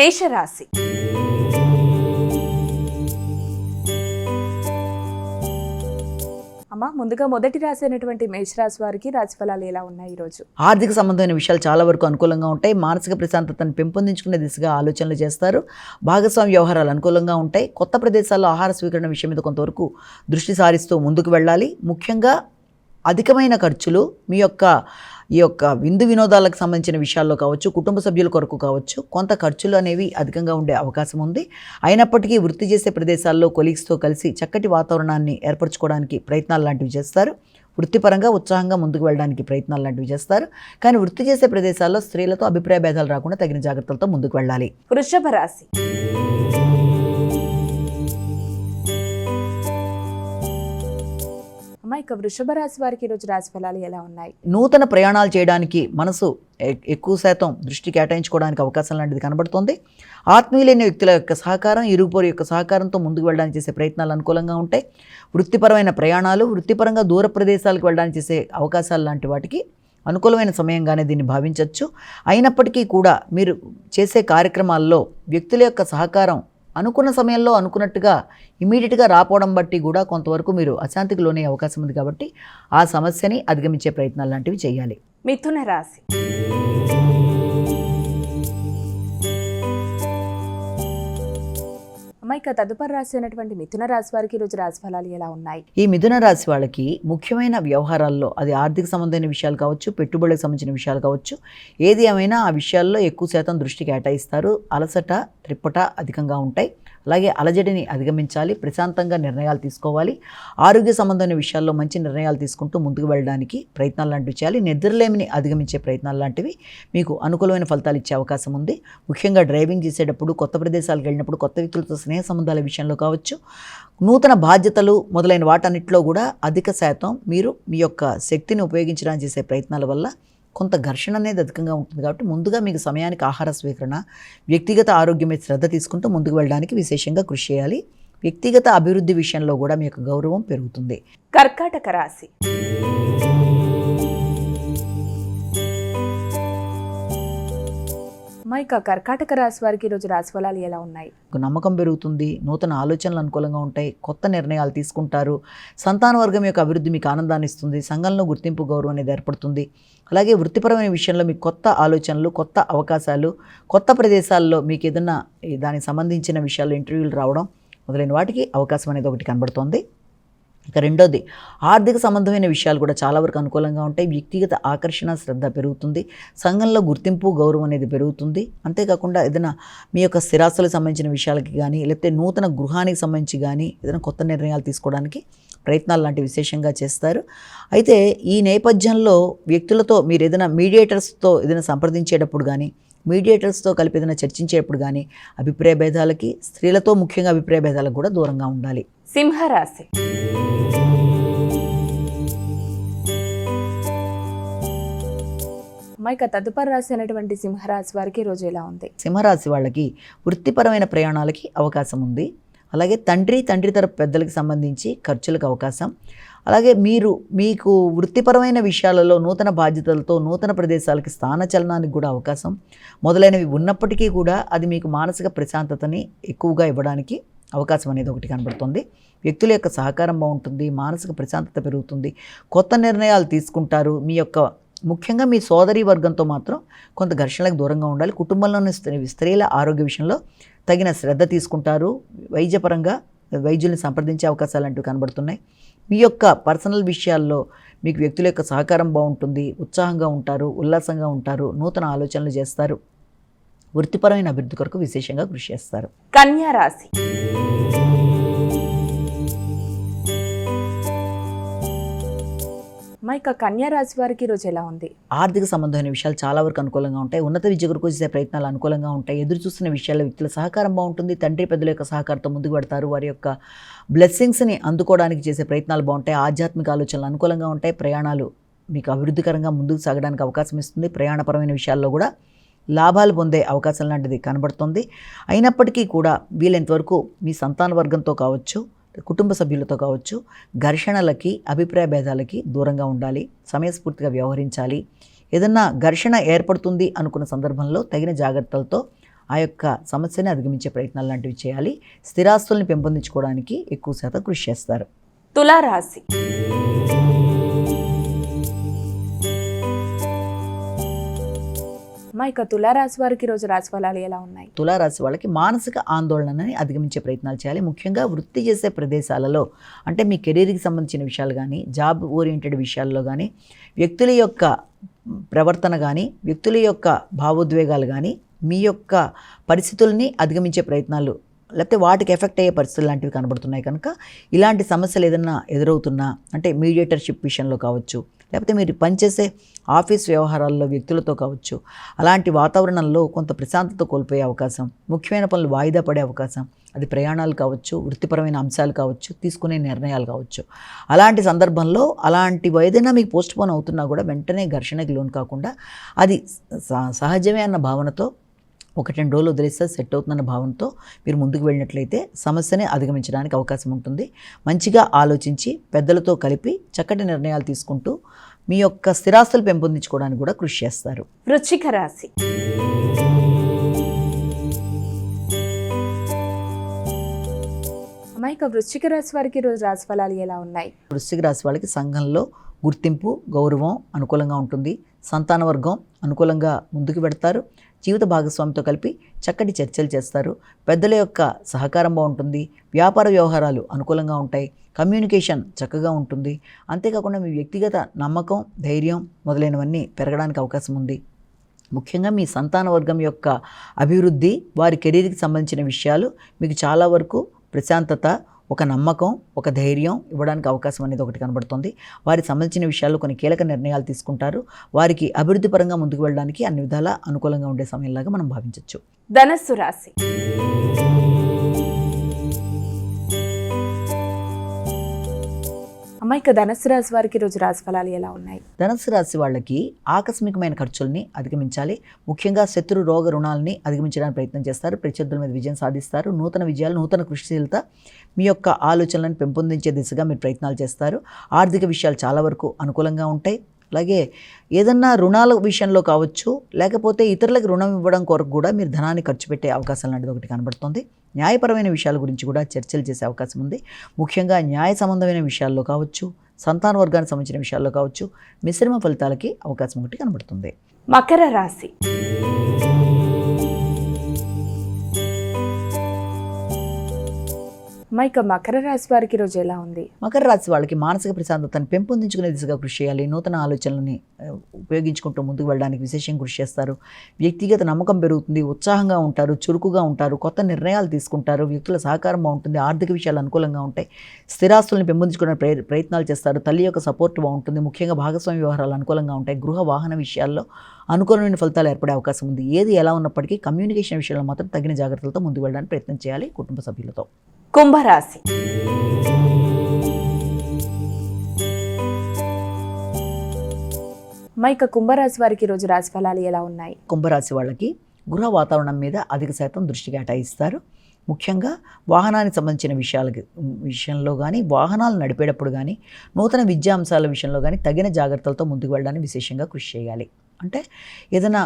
మేషరాశి. అమ్మా, ముందుగా మొదటి రాశి అయినటువంటి మేషరాశి వారికి రాశిఫలాలు ఎలా ఉన్నాయి ఈరోజు? ఆర్థిక సంబంధమైన విషయాలు చాలా వరకు అనుకూలంగా ఉంటాయి. మానసిక ప్రశాంతతను పెంపొందించుకునే దిశగా ఆలోచనలు చేస్తారు. భాగస్వామ్య వ్యవహారాలు అనుకూలంగా ఉంటాయి. కొత్త ప్రదేశాల్లో ఆహార స్వీకరణ విషయం మీద కొంతవరకు దృష్టి సారిస్తూ ముందుకు వెళ్ళాలి. ముఖ్యంగా అధికమైన ఖర్చులు ఈ యొక్క విందు వినోదాలకు సంబంధించిన విషయాల్లో కావచ్చు, కుటుంబ సభ్యుల కొరకు కావచ్చు, కొంత ఖర్చులు అనేవి అధికంగా ఉండే అవకాశం ఉంది. అయినప్పటికీ వృత్తి చేసే ప్రదేశాల్లో కొలీగ్స్తో కలిసి చక్కటి వాతావరణాన్ని ఏర్పరచుకోవడానికి ప్రయత్నాలు లాంటివి చేస్తారు. వృత్తిపరంగా ఉత్సాహంగా ముందుకు వెళ్ళడానికి ప్రయత్నాలు లాంటివి చేస్తారు. కానీ వృత్తి చేసే ప్రదేశాల్లో స్త్రీలతో అభిప్రాయ భేదాలు రాకుండా తగిన జాగ్రత్తలతో ముందుకు వెళ్ళాలి. వృషభ రాశి. అమ్మా, ఇక వృషభ రాశి వారికి ఈరోజు రాశిఫలాలు ఎలా ఉన్నాయి? నూతన ప్రయాణాలు చేయడానికి మనసు ఎక్కువ శాతం దృష్టి కేటాయించుకోవడానికి అవకాశం లాంటిది కనబడుతుంది. ఆత్మీయులైన వ్యక్తుల యొక్క సహకారం, ఇరుగుపొరు యొక్క సహకారంతో ముందుకు వెళ్ళడానికి చేసే ప్రయత్నాలు అనుకూలంగా ఉంటాయి. వృత్తిపరమైన ప్రయాణాలు, వృత్తిపరంగా దూర ప్రదేశాలకు వెళ్ళడానికి చేసే అవకాశాలు లాంటి వాటికి అనుకూలమైన సమయంగానే దీన్ని భావించవచ్చు. అయినప్పటికీ కూడా మీరు చేసే కార్యక్రమాల్లో వ్యక్తుల యొక్క సహకారం అనుకున్న సమయంలో అనుకున్నట్టుగా ఇమీడియట్గా రాపోవడం బట్టి కూడా కొంతవరకు మీరు అశాంతికి లోనే అవకాశం ఉంది. కాబట్టి ఆ సమస్యని అధిగమించే ప్రయత్నాలు లాంటివి చేయాలి. మిథున రాశి. అమ్మ, ఇక తదుపరి రాశి అయినటువంటి మిథున రాశి వారికి ఈరోజు రాశిఫలాలు ఎలా ఉన్నాయి? ఈ మిథున రాశి వాళ్ళకి ముఖ్యమైన వ్యవహారాల్లో, అది ఆర్థిక సంబంధమైన విషయాలు కావచ్చు, పెట్టుబడులకు సంబంధించిన విషయాలు కావచ్చు, ఏది ఏమైనా ఆ విషయాల్లో ఎక్కువ శాతం దృష్టి కేటాయిస్తారు. అలసట, త్రిప్పట అధికంగా ఉంటాయి. అలాగే అలజడిని అధిగమించాలి. ప్రశాంతంగా నిర్ణయాలు తీసుకోవాలి. ఆరోగ్య సంబంధమైన విషయాల్లో మంచి నిర్ణయాలు తీసుకుంటూ ముందుకు వెళ్ళడానికి ప్రయత్నాలు లాంటివి చేయాలి. నిద్రలేమిని అధిగమించే ప్రయత్నాలు లాంటివి మీకు అనుకూలమైన ఫలితాలు ఇచ్చే అవకాశం ఉంది. ముఖ్యంగా డ్రైవింగ్ చేసేటప్పుడు, కొత్త ప్రదేశాలకు వెళ్ళినప్పుడు, కొత్త వ్యక్తులతో స్నేహ సంబంధాల విషయంలో కావచ్చు, నూతన బాధ్యతలు మొదలైన వాటన్నిటిలో కూడా అధిక శాతం మీరు మీ యొక్క శక్తిని ఉపయోగించడానికి చేసే ప్రయత్నాల వల్ల కొంత ఘర్షణ అనేది అధికంగా ఉంటుంది. కాబట్టి ముందుగా మీకు సమయానికి ఆహార స్వీకరణ, వ్యక్తిగత ఆరోగ్యం మీద శ్రద్ధ తీసుకుంటూ ముందుకు వెళ్ళడానికి విశేషంగా కృషి చేయాలి. వ్యక్తిగత అభివృద్ధి విషయంలో కూడా మీ యొక్క గౌరవం పెరుగుతుంది. కర్కాటక రాశి. ఇక కర్కాటక రాశి వారికి ఈరోజు రాశిఫలాలు ఎలా ఉన్నాయి? నమ్మకం పెరుగుతుంది. నూతన ఆలోచనలు అనుకూలంగా ఉంటాయి. కొత్త నిర్ణయాలు తీసుకుంటారు. సంతాన వర్గం యొక్క అభివృద్ధి మీకు ఆనందాన్ని ఇస్తుంది. సంఘంలో గుర్తింపు, గౌరవం అనేది ఏర్పడుతుంది. అలాగే వృత్తిపరమైన విషయంలో మీకు కొత్త ఆలోచనలు, కొత్త అవకాశాలు, కొత్త ప్రదేశాల్లో మీకు ఏదన్నా దానికి సంబంధించిన విషయాల్లో ఇంటర్వ్యూలు రావడం మొదలైన వాటికి అవకాశం అనేది ఒకటి కనబడుతోంది. ఇక రెండోది, ఆర్థిక సంబంధమైన విషయాలు కూడా చాలా వరకు అనుకూలంగా ఉంటాయి. వ్యక్తిగత ఆకర్షణ, శ్రద్ధ పెరుగుతుంది. సంఘంలో గుర్తింపు, గౌరవం అనేది పెరుగుతుంది. అంతేకాకుండా ఏదైనా మీ యొక్క స్థిరాస్తులకు సంబంధించిన విషయాలకి కానీ, లేకపోతే నూతన గృహానికి సంబంధించి కానీ ఏదైనా కొత్త నిర్ణయాలు తీసుకోవడానికి ప్రయత్నాలు లాంటివి విశేషంగా చేస్తారు. అయితే ఈ నేపథ్యంలో వ్యక్తులతో మీరు ఏదైనా మీడియేటర్స్తో ఏదైనా సంప్రదించేటప్పుడు కానీ, మీడియేటర్స్తో కలిపి ఏదైనా చర్చించేటప్పుడు కానీ అభిప్రాయ భేదాలకి, స్త్రీలతో ముఖ్యంగా అభిప్రాయ భేదాలకు కూడా దూరంగా ఉండాలి. సింహరాశి. ఇక తదుపరి రాశి అయినటువంటి సింహరాశి వారికి రోజు ఎలా ఉంది? సింహరాశి వాళ్ళకి వృత్తిపరమైన ప్రయాణాలకి అవకాశం ఉంది. అలాగే తండ్రి తరపు పెద్దలకు సంబంధించి ఖర్చులకు అవకాశం. అలాగే మీకు వృత్తిపరమైన విషయాలలో నూతన బాధ్యతలతో నూతన ప్రదేశాలకి స్థానచలనానికి కూడా అవకాశం మొదలైనవి ఉన్నప్పటికీ కూడా అది మీకు మానసిక ప్రశాంతతని ఎక్కువగా ఇవ్వడానికి అవకాశం అనేది ఒకటి కనబడుతుంది. వ్యక్తుల యొక్క సహకారం బాగుంటుంది. మానసిక ప్రశాంతత పెరుగుతుంది. కొత్త నిర్ణయాలు తీసుకుంటారు. ముఖ్యంగా మీ సోదరి వర్గంతో మాత్రం కొంత ఘర్షణలకు దూరంగా ఉండాలి. కుటుంబంలోని స్త్రీల ఆరోగ్య విషయంలో తగిన శ్రద్ధ తీసుకుంటారు. వైద్యపరంగా వైద్యుల్ని సంప్రదించే అవకాశాలు అంటూ కనబడుతున్నాయి. మీ యొక్క పర్సనల్ విషయాల్లో మీకు వ్యక్తుల యొక్క సహకారం బాగుంటుంది. ఉత్సాహంగా ఉంటారు, ఉల్లాసంగా ఉంటారు, నూతన ఆలోచనలు చేస్తారు. వృత్తిపరమైన అభివృద్ధి కొరకు విశేషంగా కృషి చేస్తారు. కన్యా రాశి. ఇక కన్యా రాశి వారికి ఈరోజు ఎలా ఉంది? ఆర్థిక సంబంధమైన విషయాలు చాలా వరకు అనుకూలంగా ఉంటాయి. ఉన్నత విద్య కొరకు చేసే ప్రయత్నాలు అనుకూలంగా ఉంటాయి. ఎదురు చూస్తున్న విషయాల్లో వ్యక్తుల సహకారం బాగుంటుంది. తండ్రి పెద్దల యొక్క సహకారంతో ముందుకు పెడతారు. వారి యొక్క బ్లెస్సింగ్స్ని అందుకోవడానికి చేసే ప్రయత్నాలు బాగుంటాయి. ఆధ్యాత్మిక ఆలోచనలు అనుకూలంగా ఉంటాయి. ప్రయాణాలు మీకు అభివృద్ధికరంగా ముందుకు సాగడానికి అవకాశం ఇస్తుంది. ప్రయాణపరమైన విషయాల్లో కూడా లాభాలు పొందే అవకాశం లాంటిది కనబడుతుంది. అయినప్పటికీ కూడా వీలైనంతవరకు మీ సంతాన వర్గంతో కావచ్చు, కుటుంబ సభ్యులతో కావచ్చు, ఘర్షణలకి, అభిప్రాయ భేదాలకి దూరంగా ఉండాలి. సమయస్ఫూర్తిగా వ్యవహరించాలి. ఏదన్నా ఘర్షణ ఏర్పడుతుంది అనుకున్న సందర్భంలో తగిన జాగ్రత్తలతో ఆ యొక్క సమస్యని అధిగమించే ప్రయత్నాలు లాంటివి చేయాలి. స్థిరాస్తుల్ని పెంపొందించుకోవడానికి ఎక్కువ శాతం కృషి చేస్తారు. తులారాశి. ఇక తులారాశి వారికి ఈరోజు రాశి ఫలాలు ఎలా ఉన్నాయి? తులారాశి వాళ్ళకి మానసిక ఆందోళనని అధిగమించే ప్రయత్నాలు చేయాలి. ముఖ్యంగా వృత్తి చేసే ప్రదేశాలలో, అంటే మీ కెరీర్కి సంబంధించిన విషయాలు కానీ, జాబ్ ఓరియంటెడ్ విషయాల్లో కానీ, వ్యక్తుల యొక్క ప్రవర్తన కానీ, వ్యక్తుల యొక్క భావోద్వేగాలు కానీ, మీ యొక్క పరిస్థితుల్ని అధిగమించే ప్రయత్నాలు, లేకపోతే వాటికి ఎఫెక్ట్ అయ్యే పరిస్థితులు లాంటివి కనబడుతున్నాయి కనుక ఇలాంటి సమస్యలు ఏదైనా ఎదురవుతున్నా, అంటే మీడియేటర్షిప్ విషయంలో కావచ్చు, లేకపోతే మీరు పనిచేసే ఆఫీస్ వ్యవహారాల్లో వ్యక్తులతో కావచ్చు, అలాంటి వాతావరణంలో కొంత ప్రశాంతత కోల్పోయే అవకాశం, ముఖ్యమైన పనులు వాయిదా పడే అవకాశం, అది ప్రయాణాలు కావచ్చు, వృత్తిపరమైన అంశాలు కావచ్చు, తీసుకునే నిర్ణయాలు కావచ్చు. అలాంటి సందర్భంలో అలాంటివి ఏదైనా మీకు పోస్ట్పోన్ అవుతున్నా కూడా వెంటనే ఘర్షణకి లోను కాకుండా అది సహజమే అన్న భావనతో 1-2 రోజులు వదిలేస్తే సెట్ అవుతుందన్న భావనతో మీరు ముందుకు వెళ్ళినట్లయితే సమస్యని అధిగమించడానికి అవకాశం ఉంటుంది. మంచిగా ఆలోచించి పెద్దలతో కలిపి చక్కటి నిర్ణయాలు తీసుకుంటూ మీ యొక్క స్థిరాస్తులు పెంపొందించుకోవడానికి కూడా కృషి చేస్తారు. వృశ్చిక రాశి. ఇక వృశ్చిక రాశి వారికి ఈరోజు రాశి ఫలాలు ఎలా ఉన్నాయి? వృశ్చిక రాశి వాళ్ళకి సంఘంలో గుర్తింపు, గౌరవం అనుకూలంగా ఉంటుంది. సంతాన వర్గం అనుకూలంగా ముందుకు పెడతారు. జీవిత భాగస్వామితో కలిపి చక్కటి చర్చలు చేస్తారు. పెద్దల యొక్క సహకారం బాగుంటుంది. వ్యాపార వ్యవహారాలు అనుకూలంగా ఉంటాయి. కమ్యూనికేషన్ చక్కగా ఉంటుంది. అంతేకాకుండా మీ వ్యక్తిగత నమ్మకం, ధైర్యం మొదలైనవన్నీ పెరగడానికి అవకాశం ఉంది. ముఖ్యంగా మీ సంతాన వర్గం యొక్క అభివృద్ధి, వారి కెరీర్కి సంబంధించిన విషయాలు మీకు చాలా వరకు ప్రశాంతత, ఒక నమ్మకం, ఒక ధైర్యం ఇవ్వడానికి అవకాశం అనేది ఒకటి కనబడుతుంది. వారికి సంబంధించిన విషయాల్లో కొన్ని కీలక నిర్ణయాలు తీసుకుంటారు. వారికి అభివృద్ధి పరంగా ముందుకు వెళ్ళడానికి అన్ని విధాలా అనుకూలంగా ఉండే సమయంలాగా మనం భావించవచ్చు. ధనస్సు రాశి. ఇక ధనస్సు రాశి వారికి ఈరోజు రాశి ఫలాలు ఎలా ఉన్నాయి? ధనస్సు రాశి వాళ్ళకి ఆకస్మికమైన ఖర్చుల్ని అధిగమించాలి. ముఖ్యంగా శత్రు రోగ రుణాలని అధిగమించడానికి ప్రయత్నం చేస్తారు. ప్రత్యర్థుల మీద విజయం సాధిస్తారు. నూతన విజయాలు, నూతన కృషిశీలత, మీ యొక్క ఆలోచనలను పెంపొందించే దిశగా మీరు ప్రయత్నాలు చేస్తారు. ఆర్థిక విషయాలు చాలా వరకు అనుకూలంగా ఉంటాయి. అలాగే ఏదన్నా రుణాల విషయంలో కావచ్చు, లేకపోతే ఇతరులకు రుణం ఇవ్వడం కొరకు కూడా మీరు ధనాన్ని ఖర్చు పెట్టే అవకాశం లాంటిది ఒకటి కనబడుతుంది. న్యాయపరమైన విషయాల గురించి కూడా చర్చలు చేసే అవకాశం ఉంది. ముఖ్యంగా న్యాయ సంబంధమైన విషయాల్లో కావచ్చు, సంతాన వర్గానికి సంబంధించిన విషయాల్లో కావచ్చు, మిశ్రమ ఫలితాలకి అవకాశం ఒకటి కనబడుతుంది. మకర రాశి. ఇక మకర రాశి వారికి ఈరోజు ఎలా ఉంది? మకర రాశి వాళ్ళకి మానసిక ప్రశాంతతను పెంపొందించుకునే దిశగా కృషి చేయాలి. నూతన ఆలోచనలని ఉపయోగించుకుంటూ ముందుకు వెళ్ళడానికి విశేషంగా కృషి చేస్తారు. వ్యక్తిగత నమ్మకం పెరుగుతుంది. ఉత్సాహంగా ఉంటారు, చురుకుగా ఉంటారు, కొత్త నిర్ణయాలు తీసుకుంటారు. వ్యక్తుల సహకారం బాగుంటుంది. ఆర్థిక విషయాలు అనుకూలంగా ఉంటాయి. స్థిరాస్తులను పెంపొందించుకునే ప్రయత్నాలు చేస్తారు. తల్లి యొక్క సపోర్ట్ బాగుంటుంది. ముఖ్యంగా భాగస్వామి వ్యవహారాలు అనుకూలంగా ఉంటాయి. గృహ వాహన విషయాల్లో అనుకూలమైన ఫలితాలు ఏర్పడే అవకాశం ఉంది. ఏది ఎలా ఉన్నప్పటికీ కమ్యూనికేషన్ విషయంలో మాత్రం తగిన జాగ్రత్తలతో ముందుకు వెళ్ళడానికి ప్రయత్నం చేయాలి కుటుంబ సభ్యులతో. కుంభరాశి. ఇక కుంభరాశి వారికి ఈరోజు రాశి ఫలాలు ఎలా ఉన్నాయి? కుంభరాశి వాళ్ళకి గృహ వాతావరణం మీద అధిక శాతం దృష్టి కేటాయిస్తారు. ముఖ్యంగా వాహనానికి సంబంధించిన విషయంలో కానీ, వాహనాలు నడిపేటప్పుడు కానీ, నూతన విద్యా అంశాల విషయంలో కానీ తగిన జాగ్రత్తలతో ముందుకు వెళ్ళడానికి విశేషంగా కృషి చేయాలి. అంటే ఏదైనా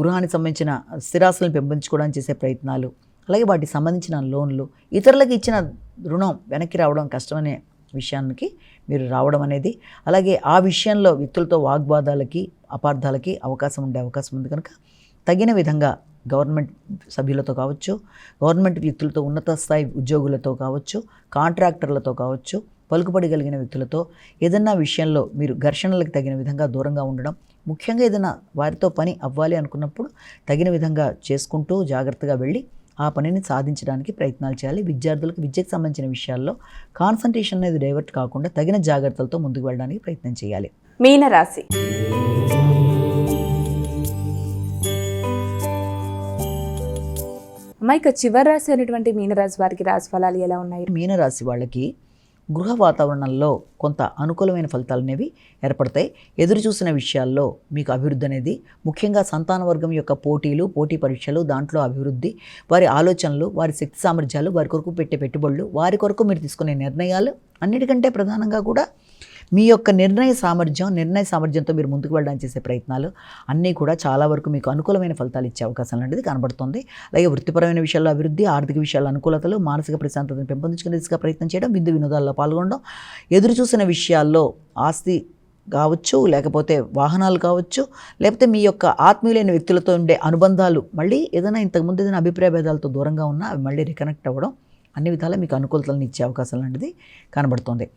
గృహానికి సంబంధించిన స్థిరాస్తులను పెంపొందించుకోవడానికి చేసే ప్రయత్నాలు, అలాగే వాటికి సంబంధించిన లోన్లు, ఇతరులకు ఇచ్చిన రుణం వెనక్కి రావడం కష్టమనే విషయానికి మీరు రావడం అనేది, అలాగే ఆ విషయంలో వ్యక్తులతో వాగ్వాదాలకి, అపార్థాలకి అవకాశం ఉండే అవకాశం ఉంది కనుక తగిన విధంగా గవర్నమెంట్ సభ్యులతో కావచ్చు, గవర్నమెంట్ వ్యక్తులతో, ఉన్నత స్థాయి ఉద్యోగులతో కావచ్చు, కాంట్రాక్టర్లతో కావచ్చు, పలుకుబడి కలిగిన వ్యక్తులతో ఏదన్నా విషయంలో మీరు ఘర్షణలకు తగిన విధంగా దూరంగా ఉండడం, ముఖ్యంగా ఏదైనా వారితో పని అవ్వాలి అనుకున్నప్పుడు తగిన విధంగా చేసుకుంటూ జాగ్రత్తగా వెళ్ళి ఆ పనిని సాధించడానికి ప్రయత్నాలు చేయాలి. విద్యార్థులకు విద్యకు సంబంధించిన విషయాల్లో కాన్సంట్రేషన్ అనేది డైవర్ట్ కాకుండా తగిన జాగ్రత్తలతో ముందుకు వెళ్ళడానికి ప్రయత్నం చేయాలి. మీనరాశి. ఇక చివరి రాశి అయినటువంటి మీనరాశి వారికి రాశి ఫలాలు ఎలా ఉన్నాయి? మీనరాశి వాళ్ళకి గృహ వాతావరణంలో కొంత అనుకూలమైన ఫలితాలు అనేవి ఏర్పడతాయి. ఎదురు చూసిన విషయాల్లో మీకు అభివృద్ధి అనేది, ముఖ్యంగా సంతాన వర్గం యొక్క పోటీలు, పోటీ పరీక్షలు, దాంట్లో అభివృద్ధి, వారి ఆలోచనలు, వారి శక్తి సామర్థ్యాలు, వారి కొరకు పెట్టే పెట్టుబడులు, వారి కొరకు మీరు తీసుకునే నిర్ణయాలు, అన్నిటికంటే ప్రధానంగా కూడా మీ యొక్క నిర్ణయ సామర్థ్యంతో మీరు ముందుకు వెళ్ళడానికి చేసే ప్రయత్నాలు అన్నీ కూడా చాలా వరకు మీకు అనుకూలమైన ఫలితాలు ఇచ్చే అవకాశం లాంటిది కనబడుతుంది. అలాగే వృత్తిపరమైన విషయాల్లో అభివృద్ధి, ఆర్థిక విషయాల్లో అనుకూలతలు, మానసిక ప్రశాంతతను పెంపొందించుకునే దిశగా ప్రయత్నం చేయడం, వినోదాల్లో పాల్గొనడం, ఎదురు చూసిన విషయాల్లో ఆస్తి కావచ్చు, లేకపోతే వాహనాలు కావచ్చు, లేకపోతే మీ యొక్క ఆత్మీయులైన వ్యక్తులతో ఉండే అనుబంధాలు మళ్ళీ ఏదైనా ఇంతకుముందు ఏదైనా అభిప్రాయ భేదాలతో దూరంగా ఉన్నా అవి మళ్ళీ రికనెక్ట్ అవ్వడం, అన్ని విధాలా మీకు అనుకూలతలను ఇచ్చే అవకాశం లాంటిది కనబడుతుంది.